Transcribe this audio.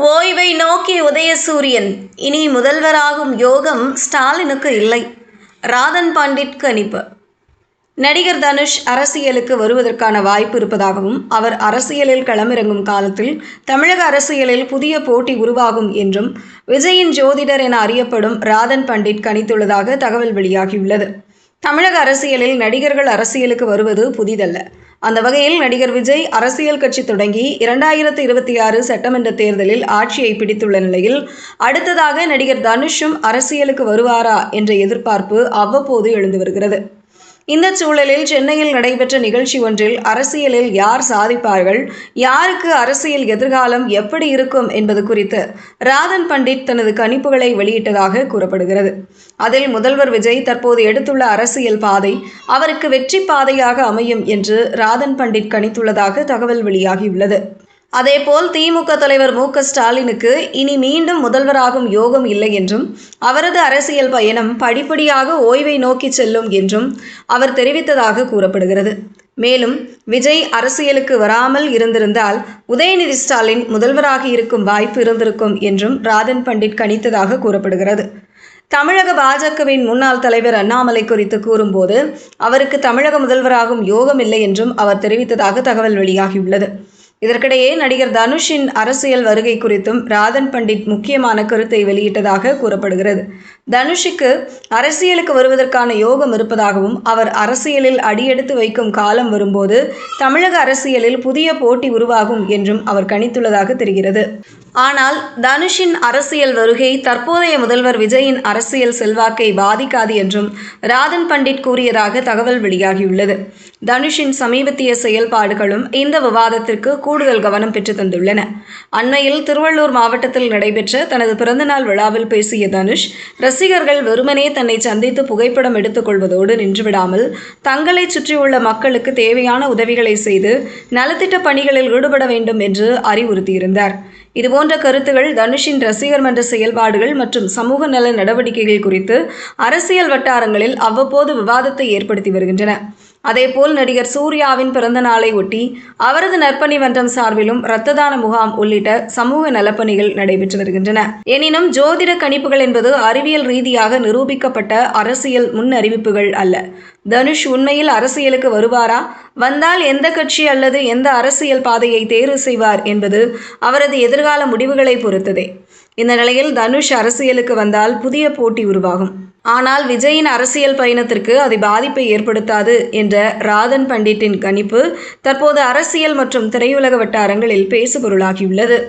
ஓய்வை நோக்கி உதயசூரியன். இனி முதல்வராகும் யோகம் ஸ்டாலினுக்கு இல்லை. ராதன் பண்டிட் கணிப்பு. நடிகர் தனுஷ் அரசியலுக்கு வருவதற்கான வாய்ப்பு இருப்பதாகவும் அவர் அரசியலில் களமிறங்கும் காலத்தில் தமிழக அரசியலில் புதிய போட்டி உருவாகும் என்றும் விஜயின் ஜோதிடர் என அறியப்படும் ராதன் பண்டிட் கணித்துள்ளதாக தகவல் வெளியாகியுள்ளது. தமிழக அரசியலில் நடிகர்கள் அரசியலுக்கு வருவது புதிதல்ல. அந்த வகையில் நடிகர் விஜய் அரசியல் கட்சி தொடங்கி 2026 சட்டமன்ற தேர்தலில் ஆட்சியை பிடித்துள்ள நிலையில் அடுத்ததாக நடிகர் தனுஷும் அரசியலுக்கு வருவாரா என்ற எதிர்பார்ப்பு அவ்வப்போது எழுந்து வருகிறது. இந்த சூழலில் சென்னையில் நடைபெற்ற நிகழ்ச்சி ஒன்றில் அரசியலில் யார் சாதிப்பார்கள், யாருக்கு அரசியல் எதிர்காலம் எப்படி இருக்கும் என்பது குறித்து ராதன் பண்டிட் தனது கணிப்புகளை வெளியிட்டதாக கூறப்படுகிறது. அதில் முதல்வர் விஜய் தற்போது எடுத்துள்ள அரசியல் பாதை அவருக்கு வெற்றி பாதையாக அமையும் என்று ராதன் பண்டிட் கணித்துள்ளதாக தகவல் வெளியாகியுள்ளது. அதேபோல் திமுக தலைவர் மு.க.ஸ்டாலினுக்கு இனி மீண்டும் முதல்வராகும் யோகம் இல்லை என்றும் அவரது அரசியல் பயணம் படிப்படியாக ஓய்வை நோக்கி செல்லும் என்றும் அவர் தெரிவித்ததாக கூறப்படுகிறது. மேலும் விஜய் அரசியலுக்கு வராமல் இருந்திருந்தால் உதயநிதி ஸ்டாலின் முதல்வராக இருக்கும் வாய்ப்பு இருந்திருக்கும் என்றும் ராதன் பண்டிட் கணித்ததாக கூறப்படுகிறது. தமிழக பாஜகவின் முன்னாள் தலைவர் அண்ணாமலை குறித்து கூறும்போது அவருக்கு தமிழக முதல்வராகும் யோகம் இல்லை என்றும் அவர் தெரிவித்ததாக தகவல் வெளியாகியுள்ளது. இதற்கிடையே நடிகர் தனுஷின் அரசியல் வருகை குறித்தும் ராதன் பண்டிட் முக்கியமான கருத்தை வெளியிட்டதாக கூறப்படுகிறது. தனுஷுக்கு அரசியலுக்கு வருவதற்கான யோகம் இருப்பதாகவும் அவர் அரசியலில் அடியெடுத்து வைக்கும் காலம் வரும்போது தமிழக அரசியலில் புதிய போட்டி உருவாகும் என்றும் அவர் கணித்துள்ளதாக தெரிகிறது. ஆனால் தனுஷின் அரசியல் வருகை தற்போதைய முதல்வர் விஜயின் அரசியல் செல்வாக்கை பாதிக்காது என்றும் ராதன் பண்டிட் கூறியதாக தகவல் வெளியாகியுள்ளது. தனுஷின் சமீபத்திய செயல்பாடுகளும் இந்த விவாதத்திற்கு கூடுதல் கவனம் பெற்று தந்துள்ளன. அண்மையில் திருவள்ளூர் மாவட்டத்தில் நடைபெற்ற தனது பிறந்தநாள் விழாவில் பேசிய தனுஷ், ரசிகர்கள் வெறுமனே தன்னை சந்தித்து புகைப்படம் எடுத்துக் கொள்வதோடு நின்றுவிடாமல் தங்களை சுற்றியுள்ள மக்களுக்கு தேவையான உதவிகளை செய்து நலத்திட்ட பணிகளில் ஈடுபட வேண்டும் என்று அறிவுறுத்தியிருந்தார். இதுபோன்ற கருத்துகள் தனுஷின் ரசிகர் மன்ற செயல்பாடுகள் மற்றும் சமூக நல நடவடிக்கைகள் குறித்து அரசியல் வட்டாரங்களில் அவ்வப்போது விவாதத்தை ஏற்படுத்தி வருகின்றன. அதேபோல் நடிகர் சூர்யாவின் பிறந்த நாளை ஒட்டி அவரது நற்பணி மன்றம் சார்பிலும் இரத்த தான முகாம் உள்ளிட்ட சமூக நலப்பணிகள் நடைபெற்று வருகின்றன. எனினும் ஜோதிட கணிப்புகள் என்பது அறிவியல் ரீதியாக நிரூபிக்கப்பட்ட அரசியல் முன்னறிவிப்புகள் அல்ல. தனுஷ் உண்மையில் அரசியலுக்கு வருவாரா, வந்தால் எந்த கட்சி அல்லது எந்த அரசியல் பாதையை தேர்வு செய்வார் என்பது அவரது எதிர்கால முடிவுகளை பொறுத்ததே. இந்த நிலையில் தனுஷ் அரசியலுக்கு வந்தால் புதிய போட்டி உருவாகும். ஆனால் விஜயின் அரசியல் பயணத்திற்கு அது பாதிப்பை ஏற்படுத்தாது என்ற ராதன் பண்டிட்டின் கணிப்பு தற்போது அரசியல் மற்றும் திரையுலக வட்டாரங்களில் பேசுபொருளாகியுள்ளது.